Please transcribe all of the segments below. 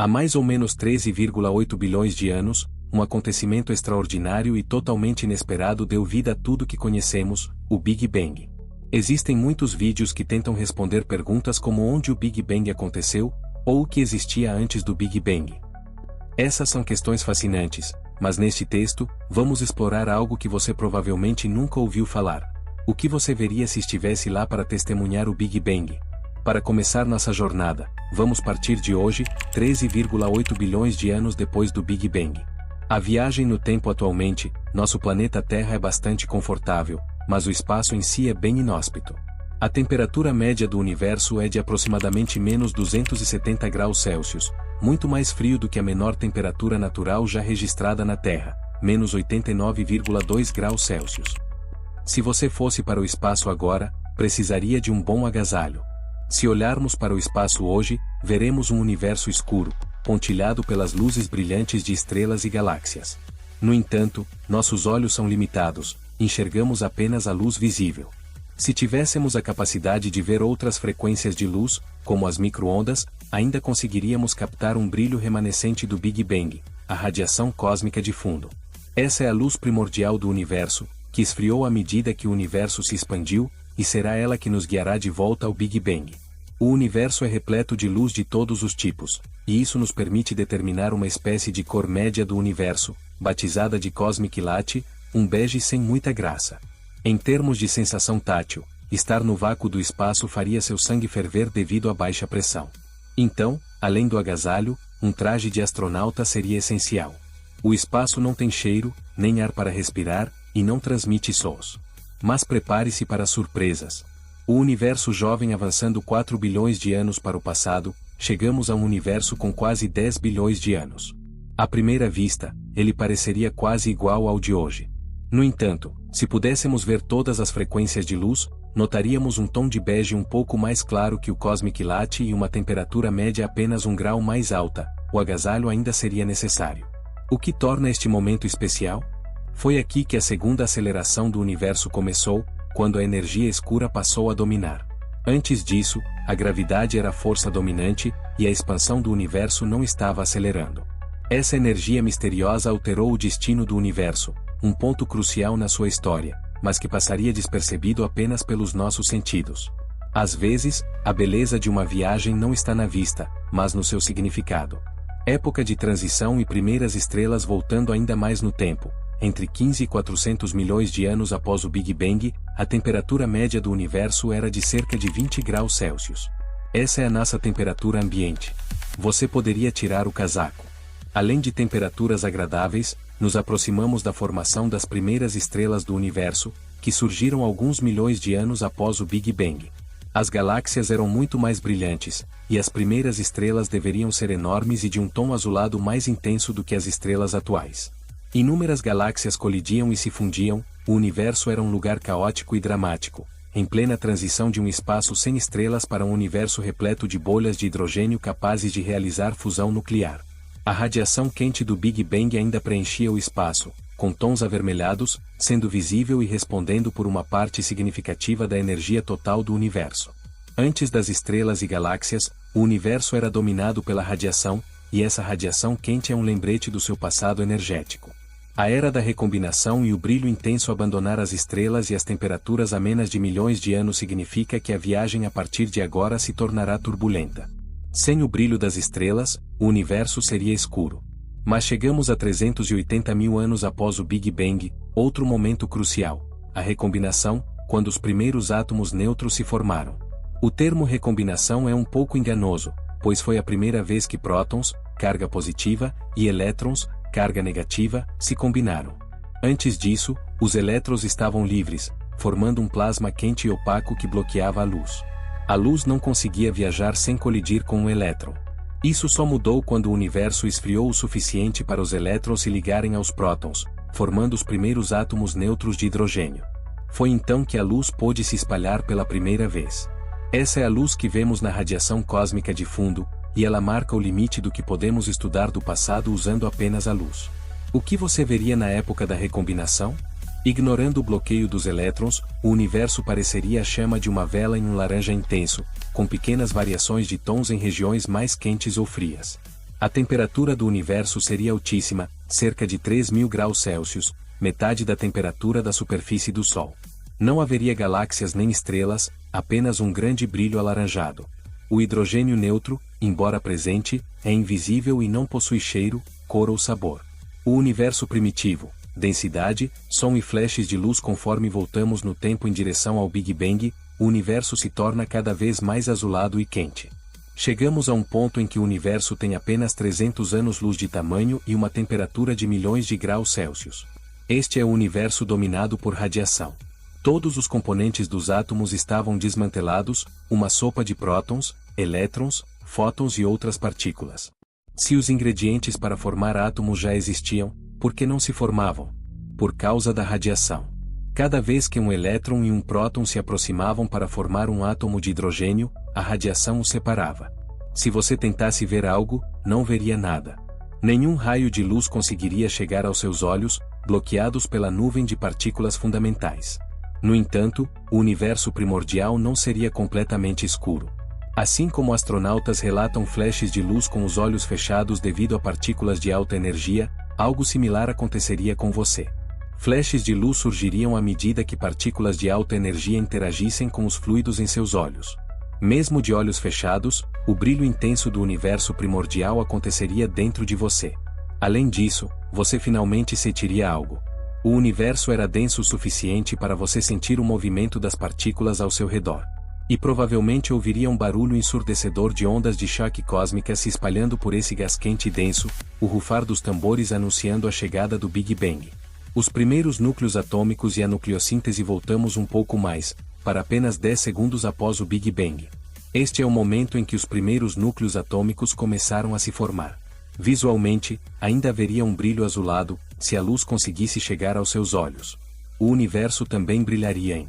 Há mais ou menos 13,8 bilhões de anos, um acontecimento extraordinário e totalmente inesperado deu vida a tudo que conhecemos, o Big Bang. Existem muitos vídeos que tentam responder perguntas como onde o Big Bang aconteceu, ou o que existia antes do Big Bang. Essas são questões fascinantes, mas neste texto, vamos explorar algo que você provavelmente nunca ouviu falar. O que você veria se estivesse lá para testemunhar o Big Bang? Para começar nossa jornada, vamos partir de hoje, 13,8 bilhões de anos depois do Big Bang. A viagem no tempo atualmente, nosso planeta Terra é bastante confortável, mas o espaço em si é bem inóspito. A temperatura média do universo é de aproximadamente menos 270 graus Celsius, muito mais frio do que a menor temperatura natural já registrada na Terra, menos 89,2 graus Celsius. Se você fosse para o espaço agora, precisaria de um bom agasalho. Se olharmos para o espaço hoje, veremos um universo escuro, pontilhado pelas luzes brilhantes de estrelas e galáxias. No entanto, nossos olhos são limitados, enxergamos apenas a luz visível. Se tivéssemos a capacidade de ver outras frequências de luz, como as micro-ondas, ainda conseguiríamos captar um brilho remanescente do Big Bang, a radiação cósmica de fundo. Essa é a luz primordial do universo, que esfriou à medida que o universo se expandiu, e será ela que nos guiará de volta ao Big Bang. O universo é repleto de luz de todos os tipos, e isso nos permite determinar uma espécie de cor média do universo, batizada de Cosmic Light, um bege sem muita graça. Em termos de sensação tátil, estar no vácuo do espaço faria seu sangue ferver devido à baixa pressão. Então, além do agasalho, um traje de astronauta seria essencial. O espaço não tem cheiro, nem ar para respirar, e não transmite sons. Mas prepare-se para surpresas. O universo jovem avançando 4 bilhões de anos para o passado, chegamos a um universo com quase 10 bilhões de anos. À primeira vista, ele pareceria quase igual ao de hoje. No entanto, se pudéssemos ver todas as frequências de luz, notaríamos um tom de bege um pouco mais claro que o Cosmic Light e uma temperatura média apenas 1 grau mais alta. O agasalho ainda seria necessário. O que torna este momento especial? Foi aqui que a segunda aceleração do universo começou, quando a energia escura passou a dominar. Antes disso, a gravidade era a força dominante, e a expansão do universo não estava acelerando. Essa energia misteriosa alterou o destino do universo, um ponto crucial na sua história, mas que passaria despercebido apenas pelos nossos sentidos. Às vezes, a beleza de uma viagem não está na vista, mas no seu significado. Época de transição e primeiras estrelas voltando ainda mais no tempo. Entre 15 e 400 milhões de anos após o Big Bang, a temperatura média do universo era de cerca de 20 graus Celsius. Essa é a nossa temperatura ambiente. Você poderia tirar o casaco. Além de temperaturas agradáveis, nos aproximamos da formação das primeiras estrelas do universo, que surgiram alguns milhões de anos após o Big Bang. As galáxias eram muito mais brilhantes, e as primeiras estrelas deveriam ser enormes e de um tom azulado mais intenso do que as estrelas atuais. Inúmeras galáxias colidiam e se fundiam, o universo era um lugar caótico e dramático, em plena transição de um espaço sem estrelas para um universo repleto de bolhas de hidrogênio capazes de realizar fusão nuclear. A radiação quente do Big Bang ainda preenchia o espaço, com tons avermelhados, sendo visível e respondendo por uma parte significativa da energia total do universo. Antes das estrelas e galáxias, o universo era dominado pela radiação, e essa radiação quente é um lembrete do seu passado energético. A era da recombinação e o brilho intenso abandonar as estrelas e as temperaturas amenas de milhões de anos significa que a viagem a partir de agora se tornará turbulenta. Sem o brilho das estrelas, o universo seria escuro. Mas chegamos a 380 mil anos após o Big Bang, outro momento crucial, a recombinação, quando os primeiros átomos neutros se formaram. O termo recombinação é um pouco enganoso, pois foi a primeira vez que prótons, carga positiva, e elétrons, carga negativa, se combinaram. Antes disso, os elétrons estavam livres, formando um plasma quente e opaco que bloqueava a luz. A luz não conseguia viajar sem colidir com um elétron. Isso só mudou quando o universo esfriou o suficiente para os elétrons se ligarem aos prótons, formando os primeiros átomos neutros de hidrogênio. Foi então que a luz pôde se espalhar pela primeira vez. Essa é a luz que vemos na radiação cósmica de fundo, e ela marca o limite do que podemos estudar do passado usando apenas a luz. O que você veria na época da recombinação? Ignorando o bloqueio dos elétrons, o universo pareceria a chama de uma vela em um laranja intenso, com pequenas variações de tons em regiões mais quentes ou frias. A temperatura do universo seria altíssima, cerca de 3.000 graus Celsius, metade da temperatura da superfície do Sol. Não haveria galáxias nem estrelas, apenas um grande brilho alaranjado. O hidrogênio neutro, embora presente, é invisível e não possui cheiro, cor ou sabor. O universo primitivo, densidade, som e flashes de luz. Conforme voltamos no tempo em direção ao Big Bang, o universo se torna cada vez mais azulado e quente. Chegamos a um ponto em que o universo tem apenas 300 anos-luz de tamanho e uma temperatura de milhões de graus Celsius. Este é o universo dominado por radiação. Todos os componentes dos átomos estavam desmantelados, uma sopa de prótons, elétrons, fótons e outras partículas. Se os ingredientes para formar átomos já existiam, por que não se formavam? Por causa da radiação. Cada vez que um elétron e um próton se aproximavam para formar um átomo de hidrogênio, a radiação os separava. Se você tentasse ver algo, não veria nada. Nenhum raio de luz conseguiria chegar aos seus olhos, bloqueados pela nuvem de partículas fundamentais. No entanto, o universo primordial não seria completamente escuro. Assim como astronautas relatam flashes de luz com os olhos fechados devido a partículas de alta energia, algo similar aconteceria com você. Flashes de luz surgiriam à medida que partículas de alta energia interagissem com os fluidos em seus olhos. Mesmo de olhos fechados, o brilho intenso do universo primordial aconteceria dentro de você. Além disso, você finalmente sentiria algo. O universo era denso o suficiente para você sentir o movimento das partículas ao seu redor. E provavelmente ouviria um barulho ensurdecedor de ondas de choque cósmicas se espalhando por esse gás quente e denso, o rufar dos tambores anunciando a chegada do Big Bang. Os primeiros núcleos atômicos e a nucleossíntese. Voltamos um pouco mais, para apenas 10 segundos após o Big Bang. Este é o momento em que os primeiros núcleos atômicos começaram a se formar. Visualmente, ainda haveria um brilho azulado, se a luz conseguisse chegar aos seus olhos. O universo também brilharia em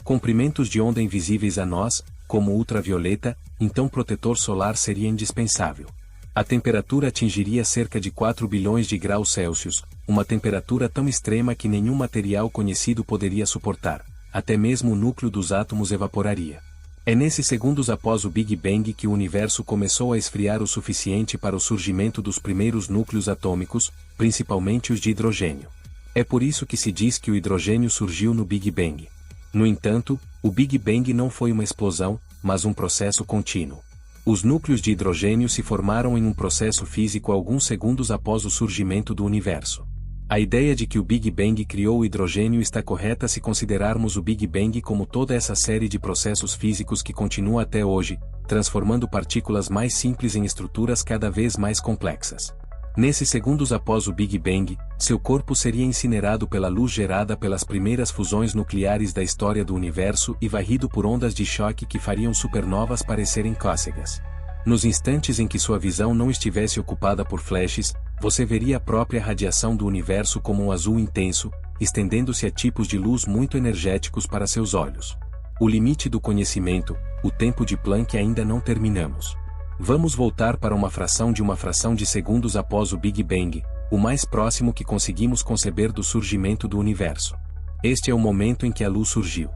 comprimentos de onda invisíveis a nós, como ultravioleta, então protetor solar seria indispensável. A temperatura atingiria cerca de 4 bilhões de graus Celsius, uma temperatura tão extrema que nenhum material conhecido poderia suportar, até mesmo o núcleo dos átomos evaporaria. É nesses segundos após o Big Bang que o universo começou a esfriar o suficiente para o surgimento dos primeiros núcleos atômicos, principalmente os de hidrogênio. É por isso que se diz que o hidrogênio surgiu no Big Bang. No entanto, o Big Bang não foi uma explosão, mas um processo contínuo. Os núcleos de hidrogênio se formaram em um processo físico alguns segundos após o surgimento do universo. A ideia de que o Big Bang criou o hidrogênio está correta se considerarmos o Big Bang como toda essa série de processos físicos que continua até hoje, transformando partículas mais simples em estruturas cada vez mais complexas. Nesses segundos após o Big Bang, seu corpo seria incinerado pela luz gerada pelas primeiras fusões nucleares da história do universo e varrido por ondas de choque que fariam supernovas parecerem cócegas. Nos instantes em que sua visão não estivesse ocupada por flashes, você veria a própria radiação do universo como um azul intenso, estendendo-se a tipos de luz muito energéticos para seus olhos. O limite do conhecimento, o tempo de Planck ainda não terminamos. Vamos voltar para uma fração de segundos após o Big Bang, o mais próximo que conseguimos conceber do surgimento do universo. Este é o momento em que a luz surgiu.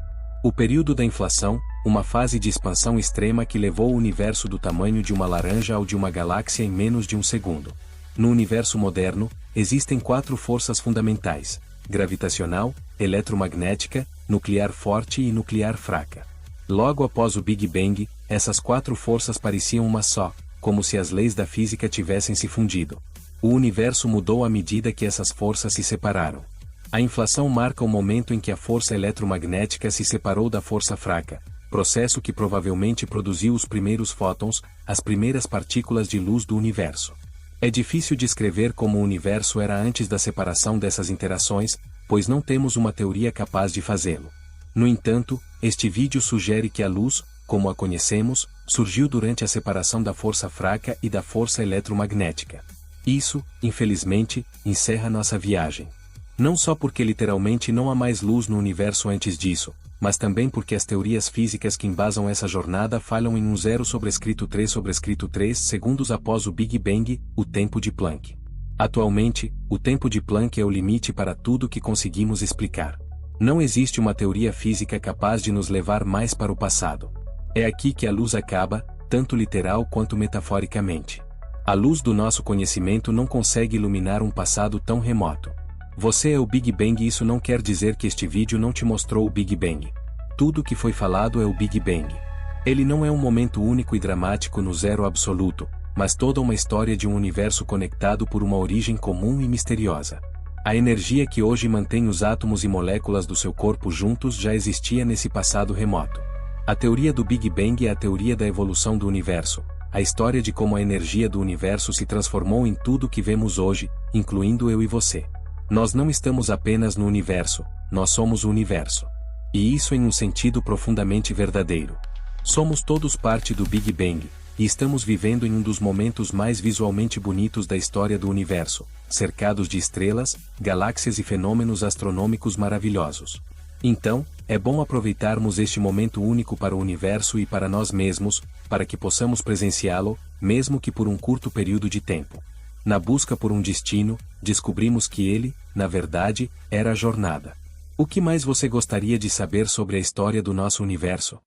O período da inflação, uma fase de expansão extrema que levou o universo do tamanho de uma laranja ao de uma galáxia em menos de um segundo. No universo moderno, existem 4 forças fundamentais: gravitacional, eletromagnética, nuclear forte e nuclear fraca. Logo após o Big Bang, essas 4 forças pareciam uma só, como se as leis da física tivessem se fundido. O universo mudou à medida que essas forças se separaram. A inflação marca o momento em que a força eletromagnética se separou da força fraca, processo que provavelmente produziu os primeiros fótons, as primeiras partículas de luz do universo. É difícil descrever como o universo era antes da separação dessas interações, pois não temos uma teoria capaz de fazê-lo. No entanto, este vídeo sugere que a luz, como a conhecemos, surgiu durante a separação da força fraca e da força eletromagnética. Isso, infelizmente, encerra nossa viagem. Não só porque literalmente não há mais luz no universo antes disso, mas também porque as teorias físicas que embasam essa jornada falham em 1,3 segundos após o Big Bang, o tempo de Planck. Atualmente, o tempo de Planck é o limite para tudo que conseguimos explicar. Não existe uma teoria física capaz de nos levar mais para o passado. É aqui que a luz acaba, tanto literal quanto metaforicamente. A luz do nosso conhecimento não consegue iluminar um passado tão remoto. Você é o Big Bang e isso não quer dizer que este vídeo não te mostrou o Big Bang. Tudo o que foi falado é o Big Bang. Ele não é um momento único e dramático no zero absoluto, mas toda uma história de um universo conectado por uma origem comum e misteriosa. A energia que hoje mantém os átomos e moléculas do seu corpo juntos já existia nesse passado remoto. A teoria do Big Bang é a teoria da evolução do universo, a história de como a energia do universo se transformou em tudo que vemos hoje, incluindo eu e você. Nós não estamos apenas no universo, nós somos o universo. E isso em um sentido profundamente verdadeiro. Somos todos parte do Big Bang, e estamos vivendo em um dos momentos mais visualmente bonitos da história do universo, cercados de estrelas, galáxias e fenômenos astronômicos maravilhosos. Então, é bom aproveitarmos este momento único para o universo e para nós mesmos, para que possamos presenciá-lo, mesmo que por um curto período de tempo. Na busca por um destino, descobrimos que ele, na verdade, era a jornada. O que mais você gostaria de saber sobre a história do nosso universo?